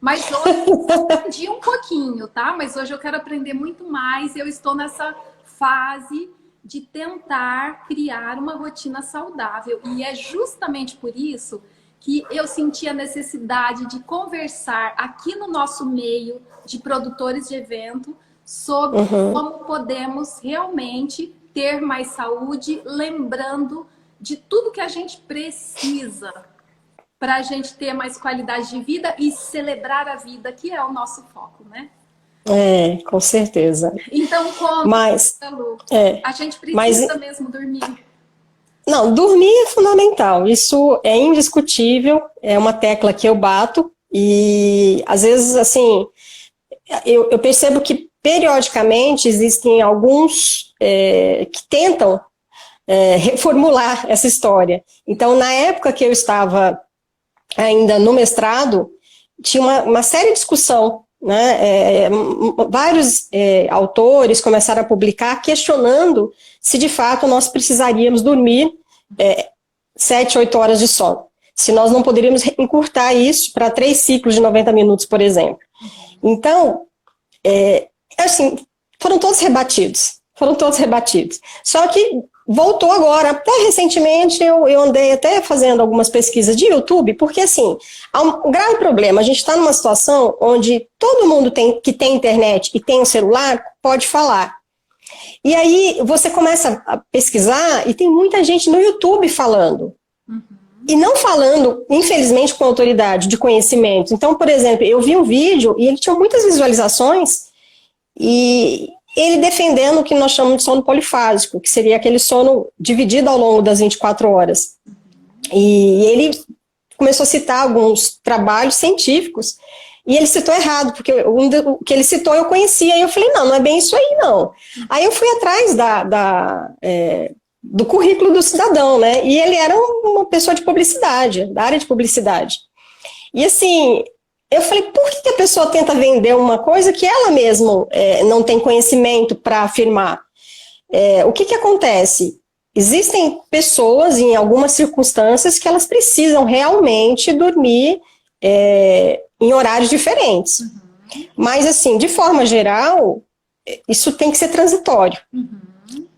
Mas hoje eu aprendi um pouquinho, tá? Mas hoje eu quero aprender muito mais. Eu estou nessa fase de tentar criar uma rotina saudável. E é justamente por isso que eu senti a necessidade de conversar aqui no nosso meio de produtores de evento sobre como podemos realmente ter mais saúde, lembrando de tudo que a gente precisa para a gente ter mais qualidade de vida e celebrar a vida, que é o nosso foco, né? É, com certeza. Então, conta, Mas, Lu, é, a gente mas precisa mesmo dormir. não, dormir é fundamental, isso é indiscutível, é uma tecla que eu bato, e às vezes, assim, eu percebo que periodicamente existem alguns que tentam reformular essa história. Então, na época que eu estava ainda no mestrado, tinha uma séria discussão, né? Vários autores começaram a publicar questionando se de fato nós precisaríamos dormir 7, 8 horas de sono. Se nós não poderíamos encurtar isso para 3 ciclos de 90 minutos, por exemplo. Então, assim, foram todos rebatidos. Foram todos rebatidos. Só que voltou agora. Até recentemente eu andei até fazendo algumas pesquisas de YouTube, porque assim, há um grave problema. A gente está numa situação onde todo mundo que tem internet e tem um celular pode falar. E aí você começa a pesquisar e tem muita gente no YouTube falando. E não falando, infelizmente, com autoridade de conhecimento. Então, por exemplo, eu vi um vídeo e ele tinha muitas visualizações e ele defendendo o que nós chamamos de sono polifásico, que seria aquele sono dividido ao longo das 24 horas. E ele começou a citar alguns trabalhos científicos e ele citou errado, porque o que ele citou eu conhecia, e eu falei, não é bem isso aí, não. Aí eu fui atrás do currículo do cidadão, né? E ele era uma pessoa de publicidade, da área de publicidade. E assim, eu falei, por que a pessoa tenta vender uma coisa que ela mesma não tem conhecimento para afirmar? O que acontece? Existem pessoas, em algumas circunstâncias, que elas precisam realmente dormir em horários diferentes. Mas, assim, de forma geral, isso tem que ser transitório.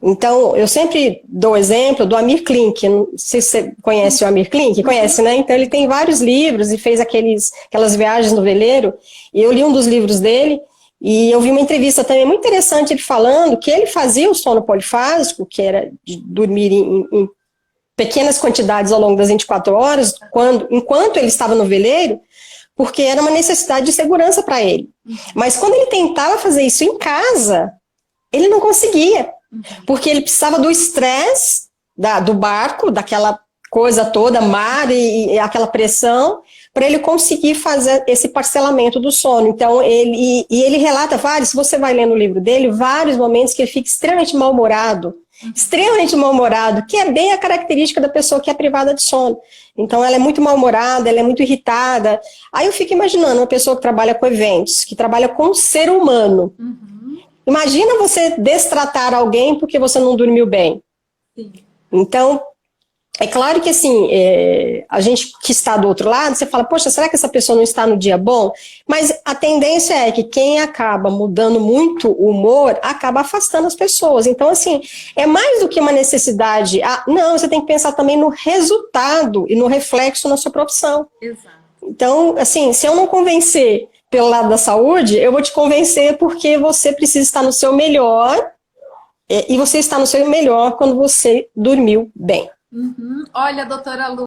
Então, eu sempre dou o exemplo do Amir Klink. Não sei se você conhece o Amir Klink. Conhece, né? Então, ele tem vários livros e fez aquelas viagens no veleiro. E eu li um dos livros dele e eu vi uma entrevista também muito interessante ele falando que ele fazia o sono polifásico, que era de dormir em pequenas quantidades ao longo das 24 horas, enquanto ele estava no veleiro, porque era uma necessidade de segurança para ele. Mas quando ele tentava fazer isso em casa, ele não conseguia. Porque ele precisava do estresse do barco, daquela coisa toda, mar e aquela pressão, para ele conseguir fazer esse parcelamento do sono. Então, ele relata vários, se você vai ler no livro dele, vários momentos que ele fica extremamente mal-humorado, que é bem a característica da pessoa que é privada de sono. Então, ela é muito mal-humorada, ela é muito irritada. Aí eu fico imaginando uma pessoa que trabalha com eventos, que trabalha com o ser humano. Imagina você destratar alguém porque você não dormiu bem. Sim. Então, é claro que assim, a gente que está do outro lado, você fala, poxa, será que essa pessoa não está no dia bom? Mas a tendência é que quem acaba mudando muito o humor, acaba afastando as pessoas. Então, assim, é mais do que uma necessidade. Não, você tem que pensar também no resultado e no reflexo na sua profissão. Exato. Então, assim, se eu não convencer pelo lado da saúde, eu vou te convencer porque você precisa estar no seu melhor, e você está no seu melhor quando você dormiu bem. Olha, doutora Lu,